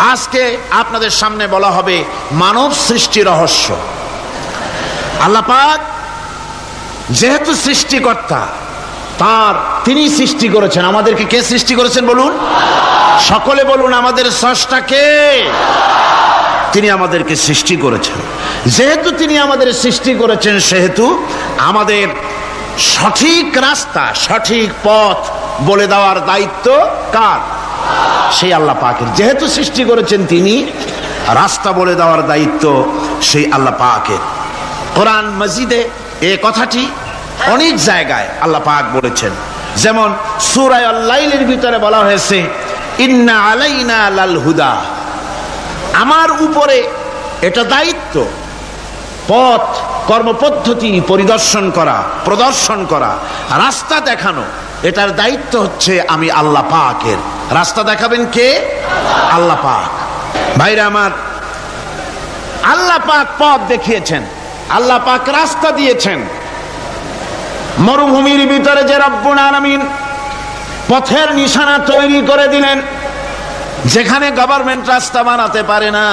আজকে আপনাদের সামনে বলা হবে মানব সৃষ্টি রহস্য। আল্লাহ পাক যেহেতু সৃষ্টিকর্তা, তিনি সৃষ্টি করেছেন। আমাদেরকে কে সৃষ্টি করেছেন বলুন? সকলে বলুন, আমাদের স্রষ্টা কে? তিনি আমাদেরকে সৃষ্টি করেছেন। যেহেতু তিনি আমাদের সৃষ্টি করেছেন, সেহেতু আমাদের সঠিক রাস্তা, সঠিক পথ বলে দেওয়ার দায়িত্ব কার? সেই আল্লাহ পাকের। যেহেতু সৃষ্টি করেছেন তিনি, রাস্তা বলে দেওয়ার দায়িত্ব সেই আল্লাহ পাকের। কোরআন মাজিদে এই কথাটি অনেক জায়গায় আল্লাহ পাক বলেছেন। যেমন সূরা আল-লাইলের ভিতরে বলা হয়েছে, ইন্না আলাইনা লাল হুদা, আমার উপরে এটা দায়িত্ব, পথ কর্মপদ্ধতি পরিদর্শন করা, প্রদর্শন করা, রাস্তা দেখানো, এটার দায়িত্ব হচ্ছে আমি আল্লাহ পাকের। রাস্তা দেখাবেন কে? আল্লাহ পাক। ভাইরা আমার, আল্লাহ পাক পথ দেখিয়েছেন, আল্লাহ পাক রাস্তা দিয়েছেন। মরুভূমির ভিতরে যে রব্বুল আলামিন পথের নিশানা তৈরি করে দিলেন, যেখানে গভর্নমেন্ট রাস্তা বানাতে পারে না,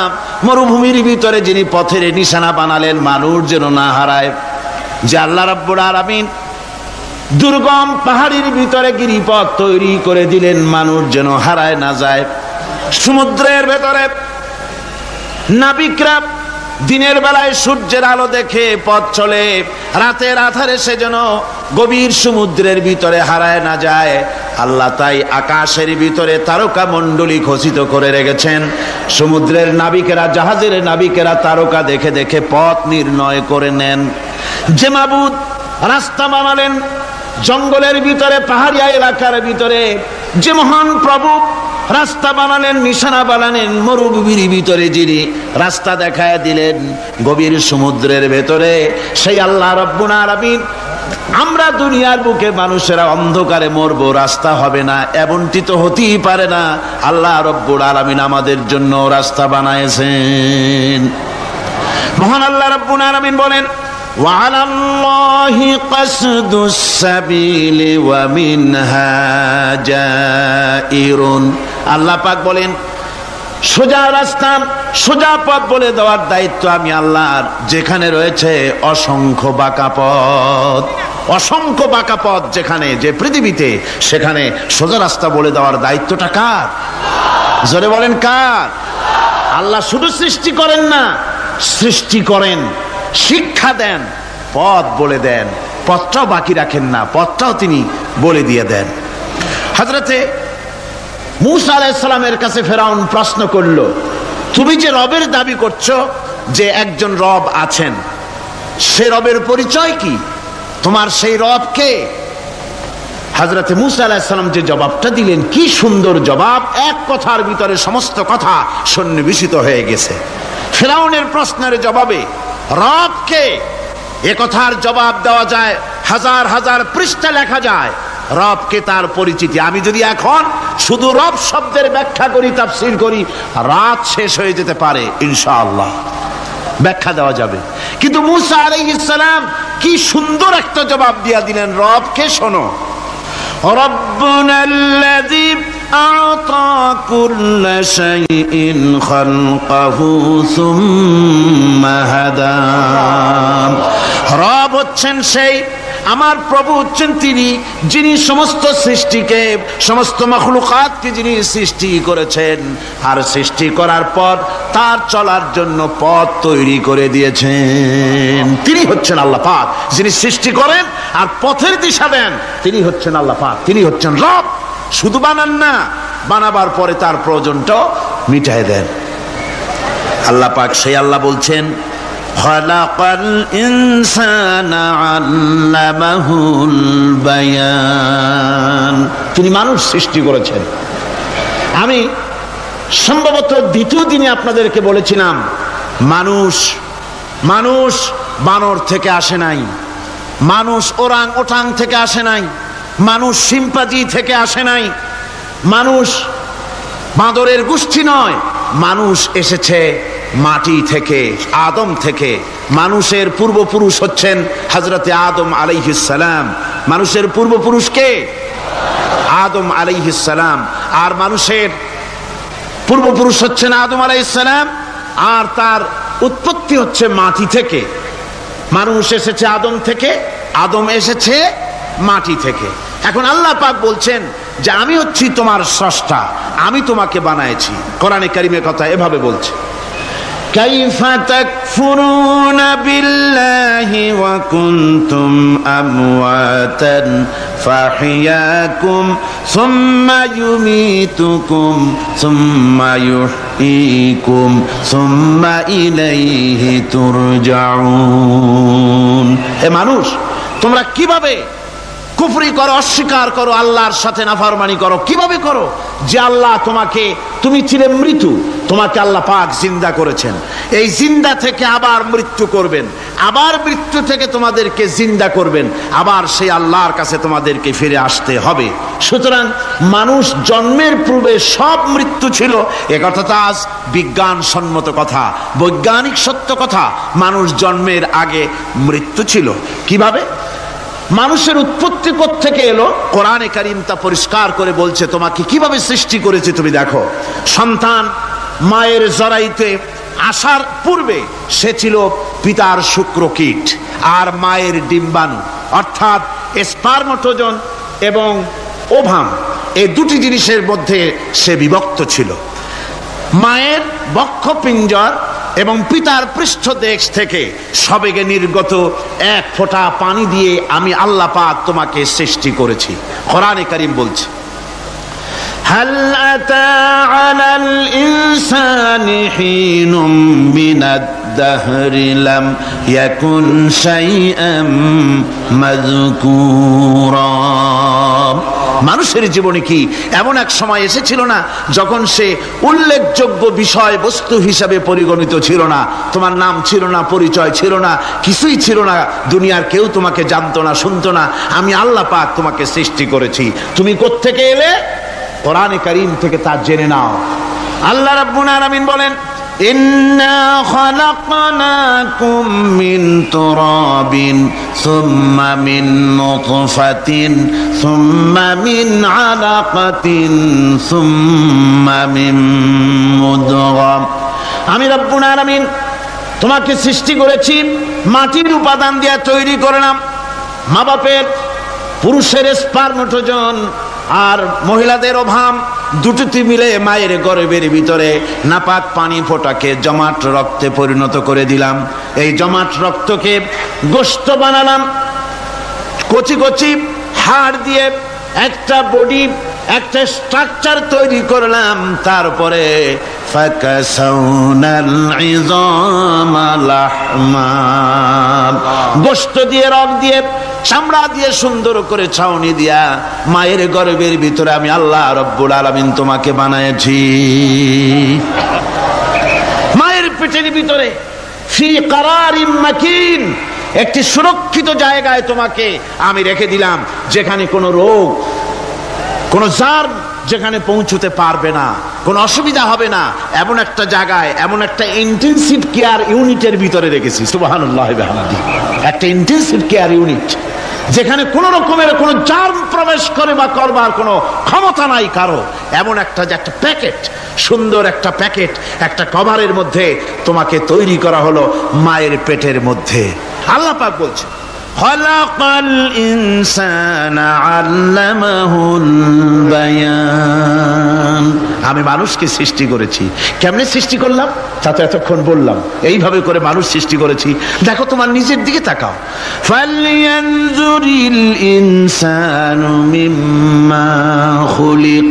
মরুভূমির ভিতরে যিনি পথের নিশানা বানালেন মানুষ যেন না হারায়, যে আল্লাহ রাব্বুল আলামিন দুর্গম পাহাড়ের ভিতরে গিরিপথ তৈরি করে দিলেন মানুষ যেন হারায় না যায়। সমুদ্রের ভেতরে নাবিকরা দিনের বেলায় সূর্যের আলো দেখে পথ চলে, রাতের আধারে সে যেন গভীর সমুদ্রের ভিতরে হারায় না যায়। আল্লাহ তাই আকাশের ভিতরে তারকা মণ্ডলী খচিত করে রেখেছেন। সমুদ্রের নাবিকেরা, জাহাজের নাবিকেরা তারকা দেখে দেখে পথ নির্ণয় করে নেন। যে মাবুদ রাস্তা বানালেন জঙ্গলের ভিতরে, পাহাড়িয়া এলাকার ভিতরে, যে মহান প্রভু রাস্তা বানালেন, নিশানা বানালেন মরুভূমির ভিতরে, যিনি রাস্তা দেখায় দিলেন গভীর সমুদ্রের ভেতরে, সেই আল্লাহ রাব্বুল আলামিন। আমরা দুনিয়ার বুকে মানুষেরা অন্ধকারে মরবো, রাস্তা হবে না, এমনটি তো হতেই পারে না। আল্লাহ রাব্বুল আলামিন আমাদের জন্য রাস্তা বানায়েছেন। মহান আল্লাহ রাব্বুল আলামিন বলেন, وعلى الله قصد السبيل ومنها جائر। আল্লাহ পাক বলেন, সোজা রাস্তা, সোজা পথ বলে দেওয়ার দায়িত্ব আমি আল্লাহর। যেখানে রয়েছে অসংখ্য বাঁকা পথ, অসংখ্য বাঁকা পথ যেখানে, যে পৃথিবীতে, সেখানে সোজা রাস্তা বলে দেওয়ার দায়িত্বটা কার? জোরে বলেন কার? আল্লাহ শুধু সৃষ্টি করেন না, সৃষ্টি করেন, শিক্ষা দেন, পথ বলে দেন, পথটাও বাকি রাখেন না, পথটাও তিনি বলে দিয়ে দেন। হযরতে মূসা আলাইহিস সালামের কাছে ফেরাউন প্রশ্ন করলো, তুমি যে রবের দাবি করছো, যে একজন রব আছেন, সে রবের পরিচয় কি? তোমার সেই রব কে? হযরতে মূসা আলাইহিস সালাম যে জবাবটা দিলেন, কি সুন্দর জবাব! এক কথার ভিতরে সমস্ত কথা সন্নিবেশিত হয়ে গেছে। ফেরাউনের প্রশ্নের জবাবে রব কে, এ কথার জবাব দেওয়া যায়, হাজার হাজার পৃষ্ঠা লেখা যায়। রবকে, তার পরিচিতি। আমি যদি এখন শুধু রব শব্দের ব্যাখ্যা করি, তাফসীর করি, রাত শেষ হয়ে যেতে পারে, ইনশাআল্লাহ ব্যাখ্যা দেওয়া যাবে। কিন্তু মূসা আলাইহিস সালাম কি সুন্দর একটা জবাব দিয়া দিলেন। রবকে শোনো, রব্বুনাল্লাযী আ'তা কুল্লা শাইইন খালকাহু সুম্মা হাদা। রব হচ্ছেন সেই, আমার প্রভু হচ্ছেন তিনি, যিনি সমস্ত সৃষ্টিকে, সমস্ত মাখলুকাতকে যিনি সৃষ্টি করেছেন, আর সৃষ্টি করার পর তার চলার জন্য পথ তৈরি করে দিয়েছেন। তিনি হচ্ছেন আল্লাহ পাক, যিনি সৃষ্টি করেন আর পথের দিশা দেন। তিনি হচ্ছেন আল্লাহ পাক, তিনি হচ্ছেন রব। শুধু বানান না, বানাবার পরে তার প্রয়োজনটাও মিটায় দেন। আল্লাহ পাক সেই আল্লাহ বলছেন, খালাকাল ইনসানা আল্লামাহুল বায়ান। তিনি মানুষ সৃষ্টি করেছেন। আমি সম্ভবত দ্বিতীয় দিনে আপনাদেরকে বলেছিলাম, মানুষ বানর থেকে আসে নাই, মানুষ ওরাং ওটাং থেকে আসে নাই, মানুষ শিম্পাঞ্জি থেকে আসে নাই, মানুষ বাঁদরের গোষ্ঠী নয়, মানুষ এসেছে মাটি থেকে, আদম থেকে। মানুষের পূর্বপুরুষ হচ্ছেন হযরতে আদম আলাইহিস সালাম। মানুষের পূর্বপুরুষ কে? আদম আলাইহিস সালাম। আর মানুষের পূর্বপুরুষ হচ্ছেন আদম আলাইহিস সালাম, আর তার উৎপত্তি হচ্ছে মাটি থেকে। মানুষ এসেছে আদম থেকে, আদম এসেছে মাটি থেকে। এখন আল্লাহ পাক বলছেন যে আমি হচ্ছি তোমার স্রষ্টা, আমি তোমাকে বানাইছি। কোরআনে কারীমের কথা এভাবে বলছে, কাইফা তাকফুরুনা বিল্লাহি ওয়া কুনতুম আমওয়াতান ফাহিয়াকুম সুম্মা ইউমীতুকুম সুম্মা ইউহয়ীকুম সুম্মা ইলাইহি তুরজাউন। হে মানুষ, তোমরা কিভাবে কুফরি করো, অস্বীকার করো, আল্লাহর সাথে নাফরমানি করো? কিভাবে করো? যে আল্লাহ তোমাকে, তুমি ছিলে মৃত্যু, তোমাকে আল্লাহ পাক জিন্দা করেছেন, এই জিন্দা থেকে আবার মৃত্যু করবেন, আবার মৃত্যু থেকে তোমাদেরকে জিন্দা করবেন, আবার সেই আল্লাহর কাছে তোমাদেরকে ফিরে আসতে হবে। সুতরাং মানুষ জন্মের পূর্বে সব মৃত্যু ছিল, একথা তো আজ বিজ্ঞানসম্মত কথা, বৈজ্ঞানিক সত্য কথা। মানুষ জন্মের আগে মৃত্যু ছিল। কিভাবে? মানুষের উৎপত্তি থেকে এলো, কোরআনে কারীম তা পরিষ্কার করে বলছে। তোমাকে কিভাবে সৃষ্টি করেছে তুমি দেখো। সন্তান মায়ের জরায়ুতে আসার পূর্বে সে ছিল পিতার শুক্রকীট আর মায়ের ডিম্বাণু, অর্থাৎ স্পার্মটোজন এবং ওভাম, এই দুটি জিনিসের মধ্যে সে বিভক্ত ছিল। মায়ের বক্ষপিঞ্জর এবং পিতার পৃষ্ঠদেশ থেকে সবেগে নির্গত এক ফোঁটা পানি দিয়ে আমি আল্লাহ পাক তোমাকে সৃষ্টি করেছি। কোরআনে কারীম বলছে, হাল আতা আলাল ইনসানি হিনুম মিনাদ দাহরি লাম ইয়াকুন শাইআম মাযকুরা। মানুষের জীবনে কি এমন এক সময় এসেছিল না যখন সে উল্লেখযোগ্য বিষয় বস্তু হিসাবে পরিগণিত ছিল না? তোমার নাম ছিল না, পরিচয় ছিল না, কিছুই ছিল না, দুনিয়ার কেউ তোমাকে জানতো না, শুনতো না। আমি আল্লাহ পাক তোমাকে সৃষ্টি করেছি। তুমি কোত্থেকে এলে? কোরআনে কারীম থেকে তা জেনে নাও। আল্লাহ রাব্বুল আলামিন বলেন, ইন্না খালাকনাকুম মিন তুরাবিন সুম্মা মিন নুতফাতিন সুম্মা মিন আলাকাতিন সুম্মা মিন মুদগা। আমি রাব্বুল আলামিন তোমাকে সৃষ্টি করেছি, মাটির উপাদান দিয়ে তৈরি করলাম। মা বাপের, পুরুষের স্পার্মটোজন আর মহিলাদের ওভাম দুটোতে মিলে মায়ের গর্ভের ভিতরে নাপাক পানি ফোঁটাকে জমাট রক্তে পরিণত করে দিলাম। এই জমাট রক্তকে গোশত বানালাম, কচি কচি হাড় দিয়ে একটা বডি, একটা স্ট্রাকচার তৈরি করলাম। তারপরে ফাকাসাউনাল ইযামা লাহমা, গোশত দিয়ে, রক দিয়ে, চামড়া দিয়ে সুন্দর করে ছাউনি দিয়া মায়ের গর্ভের ভিতরে আমি আল্লাহ রব্বুল আলামিন তোমাকে বানাইছি। মায়ের পেটের ভিতরে ফি কারারিম মাকিন, একটি সুরক্ষিত জায়গায় তোমাকে আমি রেখে দিলাম, যেখানে কোনো রোগ, কোনো জার্ম যেখানে পৌঁছতে পারবে না, কোনো অসুবিধা হবে না, এমন একটা জায়গায়, এমন একটা ইন্টেনসিভ কেয়ার ইউনিটের ভিতরে রেখেছি। সুবহানাল্লাহ বিহামদিহি। একটা ইন্টেনসিভ কেয়ার ইউনিট যেখানে কোনো রকমের কোনো জার্ম প্রবেশ করে বা করবার কোনো ক্ষমতা নাই কারো। এমন একটা যে একটা প্যাকেট, সুন্দর একটা প্যাকেট, একটা কভারের মধ্যে তোমাকে তৈরি করা হলো মায়ের পেটের মধ্যে। আল্লাহ পাক বলছে, খালাকাল ইনসানা আল্লামাহুল বায়ান। আমি মানুষকে সৃষ্টি করেছি। কেমনে সৃষ্টি করলাম তা তো এতক্ষণ বললাম। এইভাবে করে মানুষ সৃষ্টি করেছি। দেখো, তোমার নিজের দিকে তাকাও। ফালয়ানজুরিল ইনসানু মিম্মা খুলিক।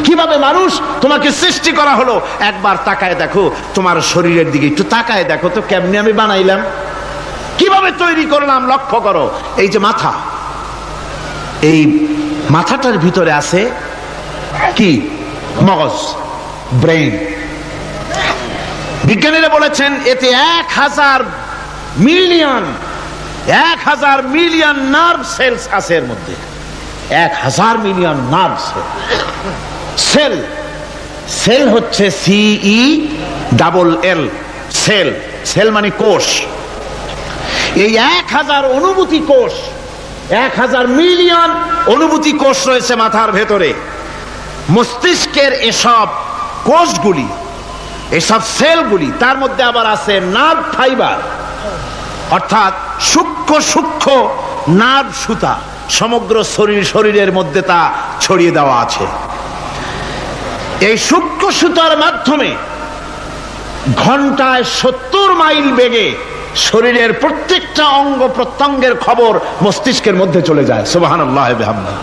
কিভাবে মানুষ তোমাকে সৃষ্টি করা হলো একবার তাকায় দেখো, তোমার শরীরের দিকে একটু তাকায় দেখো তো কেমনে আমি বানাইলাম, কিভাবে তৈরি করলাম। লক্ষ্য করো, এই যে মাথা, এই মাথাটার ভিতরে আছে কি? মগজ, ব্রেইন। বিজ্ঞানীরা বলেছেন এতে 1000 মিলিয়ন নার্ভ সেলস আছে এর মধ্যে। 1000 মিলিয়ন নার্ভ সেল। সেল হচ্ছে CELL, সেল। সেল মানে কোষ। এই 1000 অনুভূতি কোষ, 1000 মিলিয়ন অনুভূতি কোষ রয়েছে মাথার ভেতরে। মস্তিষ্কের এসব কোষগুলি, এসব সেলগুলি, তার মধ্যে আবার আছে নার্ভ ফাইবার, অর্থাৎ সূক্ষ্ম সূক্ষ্ম নার্ভ সুতা সমগ্র শরীরের মধ্যে তা ছড়িয়ে দেওয়া আছে। এই সূক্ষ্ম সুতার মাধ্যমে ঘন্টায় 70 মাইল বেগে শরীরের প্রত্যেকটা অঙ্গ প্রত্যঙ্গের খবর মস্তিষ্কের মধ্যে চলে যায়। সুবহানাল্লাহ ওয়া বিহামদিহি।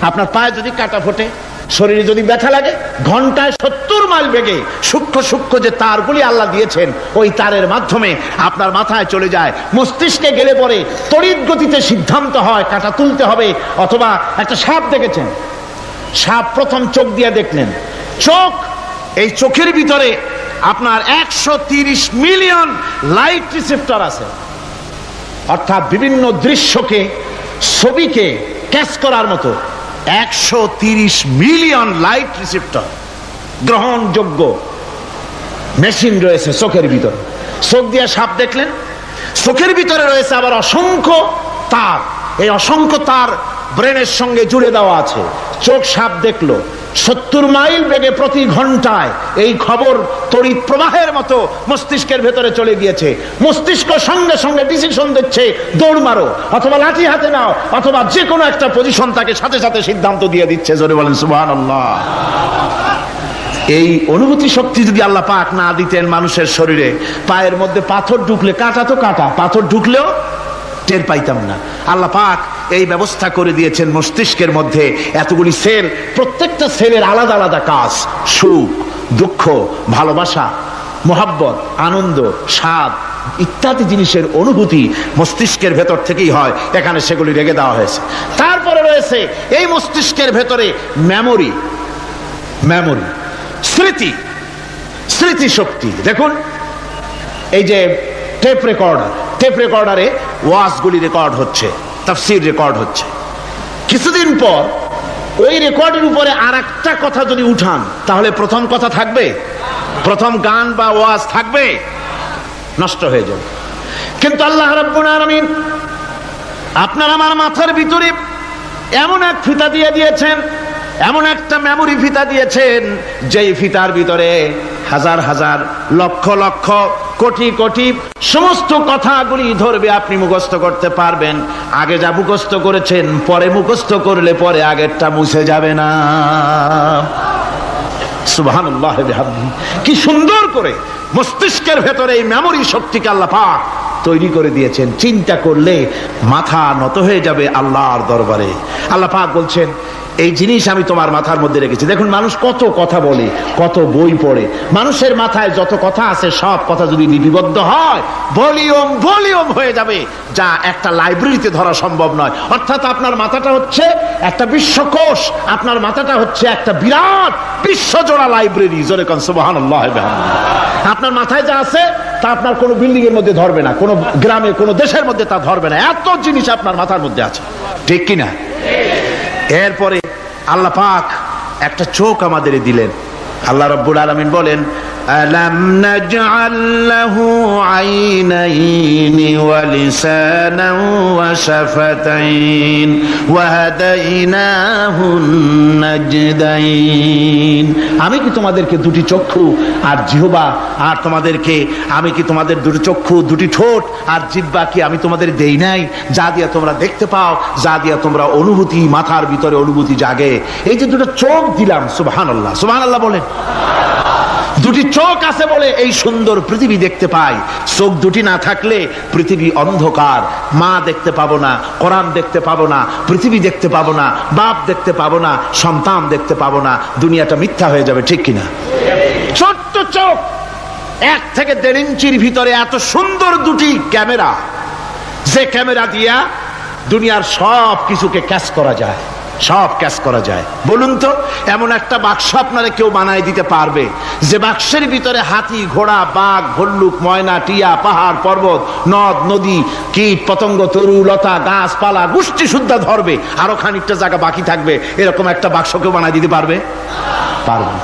আপনার পায়ে যদি কাটা ফোটে, শরীরে যদি ব্যথা লাগে, ঘন্টায় 70 মাইল বেগে সূক্ষ্ম সূক্ষ্ম যে তারগুলি আল্লাহ দিয়েছেন, ওই তারের মাধ্যমে আপনার মাথায় চলে যায়, মস্তিষ্কে গেলে পরে তড়িৎ গতিতে সিদ্ধান্ত হয় কাটা তুলতে হবে। অথবা একটা সাপ দেখেছেন, সাপ প্রথম চোখ দিয়ে দেখলেন, চোখ, এই চোখের ভিতরে আপনার 130 মিলিয়ন লাইট রিসেপ্টর আছে, অর্থাৎ বিভিন্ন দৃশ্যকে, ছবিকে ক্যাচ করার মতো 130 মিলিয়ন লাইট রিসেপ্টর গ্রহণযোগ্য মেশিন রয়েছে চোখের ভিতরে। চোখ দিয়ে সাপ দেখলেন, চোখের ভিতরে রয়েছে আবার অসংখ্য তার, এই অসংখ্য তার ব্রেনের সঙ্গে জুড়ে দেওয়া আছে। চোখ সাপ দেখলো, 70 মাইল বেগে প্রতি ঘন্টায় এই খবর তড়িৎ প্রবাহের মতো মস্তিষ্কের ভেতরে চলে গিয়েছে। মস্তিষ্ক সঙ্গে সঙ্গে ডিসিশন দিচ্ছে, দৌড় মারো, অথবা লাঠি হাতে নাও, অথবা যে কোনো একটা পজিশন তাকে সাথে সাথে সিদ্ধান্ত দিয়ে দিচ্ছে। জোরে বলেন সুবহানাল্লাহ। এই অনুভূতি শক্তি যদি আল্লাহ পাক না দিতেন মানুষের শরীরে, পায়ের মধ্যে পাথর ঢুকলে, কাটা তো কাটা, পাথর ঢুকলেও টের পাইতাম না। আল্লাহ পাক এই ব্যবস্থা করে দিয়েছেন মস্তিষ্কের মধ্যে এতগুলি সেল, প্রত্যেকটা সেলের আলাদা আলাদা কাজ। সুখ, দুঃখ, ভালোবাসা, মোহাব্বত, আনন্দ, স্বাদ ইত্যাদি জিনিসের অনুভূতি মস্তিষ্কের ভেতর থেকেই হয়, এখানে সেগুলি রেখে দেওয়া হয়েছে। তারপরে রয়েছে এই মস্তিষ্কের ভেতরে মেমোরি, স্মৃতি, স্মৃতি শক্তি। দেখুন এই যে টেপ রেকর্ডারে ওয়াজগুলি রেকর্ড হচ্ছে, তাফসীর রেকর্ড হচ্ছে। কিছুদিন পর ওই রেকর্ডের উপরে আর একটা কথা যদি উঠান, তাহলে প্রথম কথা থাকবে, প্রথম গান বা ওয়াজ থাকবে, নষ্ট হয়ে যাবে। কিন্তু আল্লাহ রাব্বুল আলামিন আপনার আমার মাথার ভিতরে এমন এক ফিতা দিয়ে দিয়েছেন, এমন একটা মেমোরি ফিতা দিয়েছেন, যেই ফিতার ভিতরে হাজার হাজার, লক্ষ লক্ষ, কোটি কোটি সমস্ত কথাগুলি ধরবে, আপনি মুখস্থ করতে পারবেন। আগে যা মুখস্থ করেছেন, পরে মুখস্থ করলে পরে আগেরটা মুছে যাবে না। সুবহানাল্লাহ ওয়া বিহামদিহি। কি সুন্দর করে মস্তিষ্কের ভেতরে এই মেমোরি শক্তিকে আল্লাহ পাক তৈরি করে দিয়েছেন। চিন্তা করলে মাথা নত হয়ে যাবে আল্লাহর দরবারে। আল্লাহ পাক বলছেন, এই জিনিস আমি তোমার মাথার মধ্যে রেখেছি। দেখুন মানুষ কত কথা বলে, কত বই পড়ে, মানুষের মাথায় যত কথা আছে সব কথা যদি লিপিবদ্ধ হয়, ভলিউম হয়ে যাবে, যা একটা লাইব্রেরিতে ধরা সম্ভব নয়। অর্থাৎ আপনার মাথাটা হচ্ছে একটা বিশ্বকোষ, আপনার মাথাটা হচ্ছে একটা বিরাট বিশ্বজোড়া লাইব্রেরি। জোরে কোন সুবহানাল্লাহ। আপনার মাথায় যা আছে তা আপনার কোনো বিল্ডিং এর মধ্যে ধরবে না, কোনো গ্রামে, কোনো দেশের মধ্যে তা ধরবে না, এত জিনিস আপনার মাথার মধ্যে আছে, ঠিক কিনা? এরপরে আল্লাহ পাক একটা চোখ আমাদের দিলেন। আল্লাহ রাব্বুল আলামিন বলেন, আলাম নাজআল লাহু আইনাইনি ওয়া লিসানান ওয়া শাফাতাইন ওয়া হাদাইনাহুন নাজদাইন। আমি কি তোমাদেরকে দুটি চক্ষু আর জিহ্বা, আর তোমাদেরকে আমি কি তোমাদের দুটি চক্ষু, দুটি ঠোঁট আর জিহ্বা কি আমি তোমাদের দেই নাই, যা দিয়া তোমরা দেখতে পাও, যা দিয়া তোমরা অনুভূতি, মাথার ভিতরে অনুভূতি জাগে। এই যে দুটো চোখ দিলাম, সুবহানাল্লাহ, সুবহানাল্লাহ বলেন। দুটি চোখ আছে বলে এই সুন্দর পৃথিবী দেখতে পাই। চোখ দুটি না থাকলে পৃথিবী অন্ধকার, মা দেখতে পাবো না, কোরআন দেখতে পাবো না, পৃথিবী দেখতে পাবো না, বাপ দেখতে পাবো না, সন্তান দেখতে পাবো না, দুনিয়াটা মিথ্যা হয়ে যাবে, ঠিক কিনা? ছোট্ট চোখ, 1 থেকে 1.5 ইঞ্চির ভিতরে এত সুন্দর দুটি ক্যামেরা, যে ক্যামেরা দিয়া দুনিয়ার সব কিছুকে ক্যাচ করা যায়, সব ক্যাচ করা যায়। বলুন তো, এমন একটা বাক্স আপনারা কেউ বানাই দিতে পারবে যে বাক্সের ভিতরে হাতি, ঘোড়া, বাঘ, ভল্লুক, ময়না, টিয়া, পাহাড়, পর্বত, নদ, নদী, কীট, পতঙ্গ, তরু, লতা, গাছপালা, গোষ্ঠী সুদ্ধা ধরবে, আরো খানিকটা জায়গা বাকি থাকবে, এরকম একটা বাক্স কেউ বানাই দিতে পারবে? পারবে না।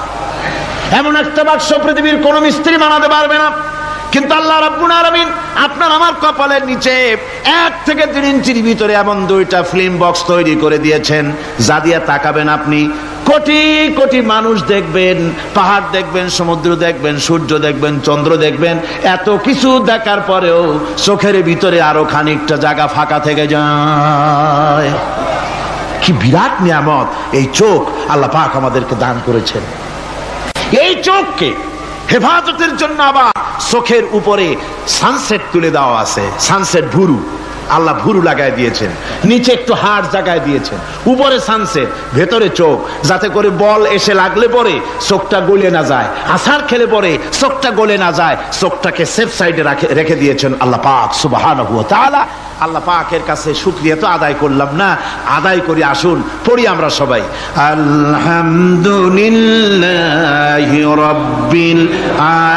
এমন একটা বাক্স পৃথিবীর কোন মিস্ত্রি বানাতে পারবে না। কিন্তু আল্লাহ রাব্বুল আলামিন আপনার আমার কপালের নিচে 1 থেকে 1.5 ইঞ্চির ভিতরে এমন 2টা ফিল্ম বক্স তৈরি করে দিয়েছেন, যা দিয়ে তাকাবেন আপনি কোটি কোটি মানুষ দেখবেন, পাহাড় দেখবেন, সমুদ্র দেখবেন, সূর্য দেখবেন, চন্দ্র দেখবেন, এত কিছু দেখার পরেও চোখের ভিতরে আরো খানিকটা জায়গা ফাঁকা থেকে যায়। কি বিরাট নিয়ামত এই চোখ আল্লাহ পাক আমাদেরকে দান করেছেন। এই চোখকে হেফাজতের জন্য আবার চোখের উপরে সানসেট তুলে দেওয়া আছে। সানসেট ভুরু, আল্লাহ ভুরু লাগায় দিয়েছেন, নিচে একটু হাড় জায়গায় দিয়েছেন, উপরে সানসেট, ভেতরে চোখ, যাতে করে বল এসে লাগলে পরে চোখটা গলে না যায়, আছাড় খেলে পরে চোখটা গলে না যায়, চোখটাকে সেফ সাইডে রেখে দিয়েছেন আল্লাহ পাক সুবহানাহু ওয়া তাআলা। আল্লাহ পাকের কাছে শুকরিয়া তো আদায় করলাম না, আদায় করি। আসুন পড়ি আমরা সবাই, আলহামদুলিল্লাহি রাব্বিল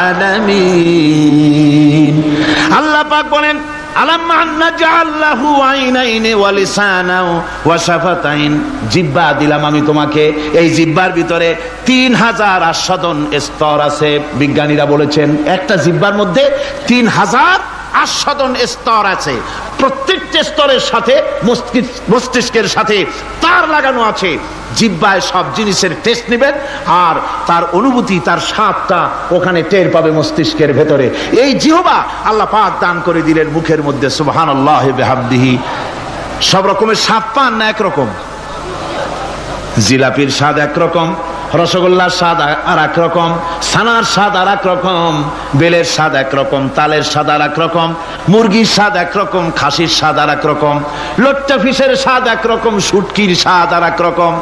আলামিন। আল্লাহ পাক বলেন, জিহ্বা দিলাম আমি তোমাকে, এই জিহ্বার ভিতরে 3000 আস্বাদন স্তর আছে। বিজ্ঞানীরা বলেছেন একটা জিহ্বার মধ্যে 3000 আস্বাদন স্তর আছে। প্রত্যেকটা স্তরের সাথে মস্তিষ্কের সাথে তার লাগানো আছে। জিহ্বায় সব জিনিসের টেস্ট নেবেন আর তার অনুভূতি, তার স্বাদটা ওখানে টের পাবে মস্তিষ্কের ভেতরে। এই জিহ্বা আল্লাহ পাক দান করে দিলেন মুখের মধ্যে। সুবহানাল্লাহি বিহামদিহি। সব রকমের স্বাদ পান না একরকম? জিলাপির স্বাদ একরকম, রসগোল্লার স্বাদ আর এক রকম, ছানার স্বাদ আর এক রকম, বেলের স্বাদ একরকম, তালের স্বাদ আর এক রকম, মুরগির স্বাদ একরকম, খাসির স্বাদ আর এক রকম, লোট্টা ফিশের স্বাদ একরকম, শুটকির স্বাদ আর এক রকম,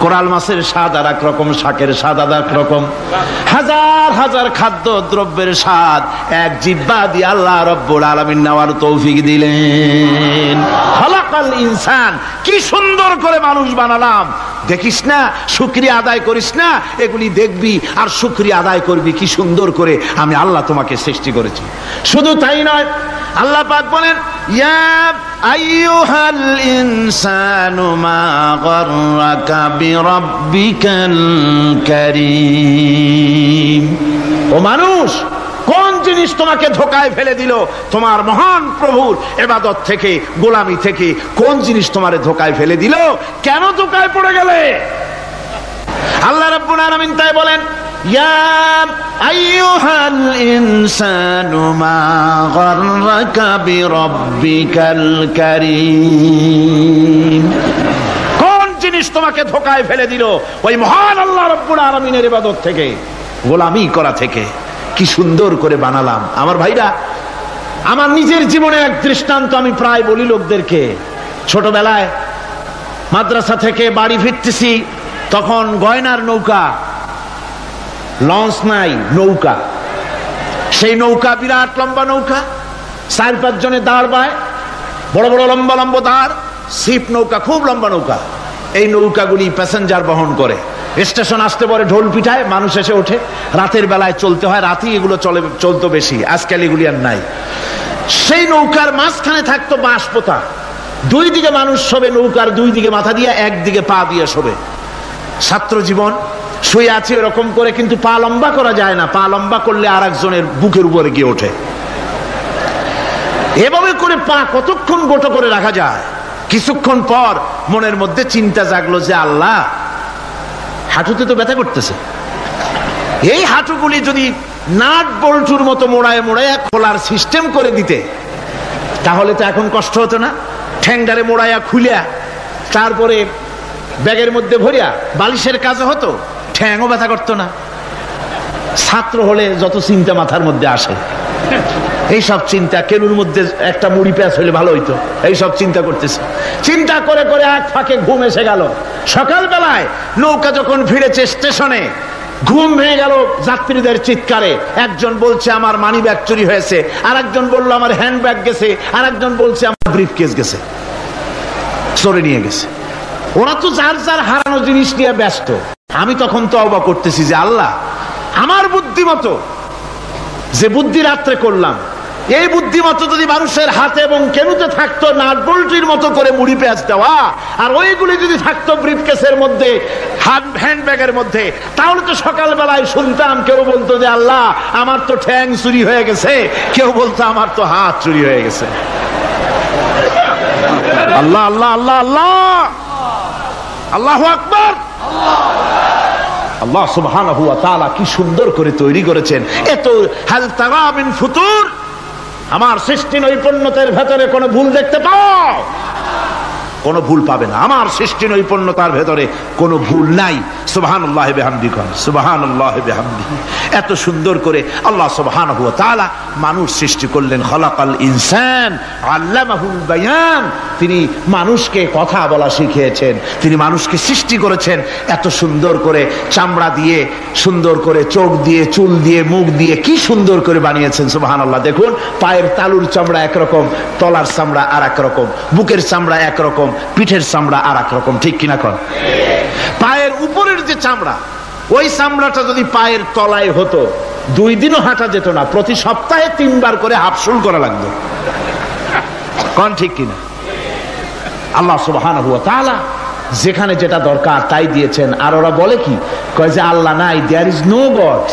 কোরাল মাছের স্বাদ আর এক রকম, শাকের স্বাদ আর এক রকম। হাজার হাজার খাদ্য দ্রব্যের স্বাদ এক জিহ্বা দিয়ে আল্লাহ রব্বুল আলামিন নেওয়ার তৌফিক দিলেন। খালাকাল ইনসান, কি সুন্দর করে মানুষ বানালাম। দেখিস না, শুকরিয়া আদায় করিস না, এগুলি দেখবি আর শুকরিয়া আদায় করবি কি সুন্দর করে আমি আল্লাহ তোমাকে সৃষ্টি করেছি। শুধু তাই নয়, আল্লাহ পাক বলেন, ইয়া আইয়ুহাল ইনসানু মা গাররাকা বিরাব্বিকাল কারীম। ও মানুষ, কোন জিনিস তোমাকে ধোঁকায় ফেলে দিল তোমার মহান প্রভুর ইবাদত থেকে, গোলামি থেকে? কোন জিনিস তোমারে ধোঁকায় ফেলে দিল? কেন ধোঁকায় পড়ে গেলে? আল্লাহ রাব্বুল আলামিন তাই বলেন, ইয়া আইয়ুহাল ইনসানু মা গাররাকা বিরাব্বিকাল কারীম। কোন জিনিস তোমাকে ধোঁকায় ফেলে দিল ওই মহান আল্লাহ রাব্বুল আলামিনের ইবাদত থেকে, গোলামি করা থেকে? কি সুন্দর করে বানালাম। আমার ভাইরা, আমার নিজের জীবনে এক দৃষ্টান্ত আমি প্রায় বলি লোকদেরকে। ছোটবেলায় মাদ্রাসা থেকে বাড়ি ফিরতেছি, তখন গয়নার নৌকা, লঞ্চ নাই, নৌকা। সেই নৌকা বিরাট লম্বা নৌকা, 4-5 জনে দাঁড় বায়, বড় বড় লম্বা লম্বা দাঁড়, ছিপ নৌকা, খুব লম্বা নৌকা। এই নৌকাগুলি প্যাসেঞ্জার বহন করে। স্টেশন আসতে পরে ঢোল পিঠায়, মানুষ এসে ওঠে। রাতের বেলায় চলতে হয়, রাতেই এগুলো চলতো বেশি, আজকাল এগুলি আর নাই। সেই নৌকার মাঝখানে থাকতো বাঁশ পোতা, 2 দিকে মানুষ শোবে, নৌকার 2 দিকে মাথা দিয়ে, একদিকে পা দিয়ে শোবে। ছাত্র জীবন, শুয়ে আছে এরকম করে, কিন্তু পা লম্বা করা যায় না, পা লম্বা করলে আর একজনের বুকের উপরে গিয়ে ওঠে। এভাবে করে পা কতক্ষণ গোটো করে রাখা যায়? কিছুক্ষণ পর মনের মধ্যে চিন্তা জাগলো যে আল্লাহ, হাঁটুতে তো ব্যথা করতেছে, এই হাঁটুগুলি যদি নাট বল্টুর মতো মোড়ায় মোড়ায় খোলার সিস্টেম করে দিতে, তাহলে তো এখন কষ্ট হতো না। ঠ্যাংডারে মোড়াইয়া খুলিয়া তারপরে ব্যাগের মধ্যে ভরিয়া বালিশের কাজে হতো, ঠ্যাংও ব্যথা করতো না। ছাত্র হলে যত চিন্তা মাথার মধ্যে আসে, এইসব চিন্তা, কেনুর মধ্যে একটা মুড়ি প্যাঁচ হলে ভালো হইতো, এইসব চিন্তা করতেছে। চিন্তা করে করে এক ফাঁকে ঘুম এসে গেল। সকালবেলায় নৌকা যখন ফিরেছে স্টেশনে, ঘুম ভেঙে গেল যাত্রীদের চিৎকারে। একজন বলছে আমার মানি ব্যাগ চুরি হয়েছে, আর একজন বললো আমার হ্যান্ড ব্যাগ গেছে, আর একজন বলছে আমার ব্রিফকেস গেছে, চোরে নিয়ে গেছে। ওরা তো যার যার হারানো জিনিস নিয়ে ব্যস্ত। আমি তখন তওবা করতেছি যে আল্লাহ, আমার বুদ্ধিমতো যে বুদ্ধি রাত্রে করলাম, এই বুদ্ধিমতো যদি মানুষের হাতে এবং কেনুতে থাকতো নাট বল্টুর মতো করে মুড়ি পেঁয়াজ দেওয়া, আর ওইগুলি যদি থাকতো ব্রিফকেসের মধ্যে, হ্যান্ডব্যাগের মধ্যে, তাহলে তো সকালবেলায় শুনতাম কেউ বলতো যে আল্লাহ আমার তো ঠ্যাং চুরি হয়ে গেছে, কেউ বলতো আমার তো হাত চুরি হয়ে গেছে। আল্লাহ আল্লাহ আল্লাহ আল্লাহ, আল্লাহু আকবার। আল্লাহ সুবহানাহু ওয়া তাআলা কি সুন্দর করে তৈরি করেছেন। এত হাল তারা মিন ফুতুর, আমার সৃষ্টি নৈপুণ্যতার ভেতরে কোনো ভুল দেখতে পাও? কোনো ভুল পাবে না। আমার সৃষ্টি নৈপুণ্যতার ভেতরে কোনো ভুল নাই। সুবহানাল্লাহি বিহামদিহি, সুবহানাল্লাহি বিহামদিহি। এত সুন্দর করে আল্লাহ সুবহানাহু ওয়া তাআলা মানুষ সৃষ্টি করলেন। খলাকাল ইনসান আল্লামাহুল বায়ান, তিনি মানুষকে কথা বলা শিখিয়েছেন, তিনি মানুষকে সৃষ্টি করেছেন এত সুন্দর করে, চামড়া দিয়ে, সুন্দর করে চোখ দিয়ে, চুল দিয়ে, মুখ দিয়ে, কি সুন্দর করে বানিয়েছেন। সুবহানাল্লাহ। দেখুন, পায়ের তালুর চামড়া একরকম, তলার চামড়া আর এক রকম, বুকের চামড়া একরকম, পিঠের চামড়া আর এক রকম, ঠিক কিনা কর? পায়ের উপরের যে চামড়া, ওই চামড়াটা যদি পায়ের তলায় হতো 2 দিনও হাঁটা যেত না, প্রতি সপ্তাহে 3 বার করে হাফসুল করা লাগতো, কোন ঠিক কিনা? আল্লাহ সুবহানাহু ওয়া তাআলা যেখানে যেটা দরকার তাই দিয়েছেন। আর ওরা বলে কি, কয় যে আল্লাহ নাই, দেয়ার ইজ নো গড।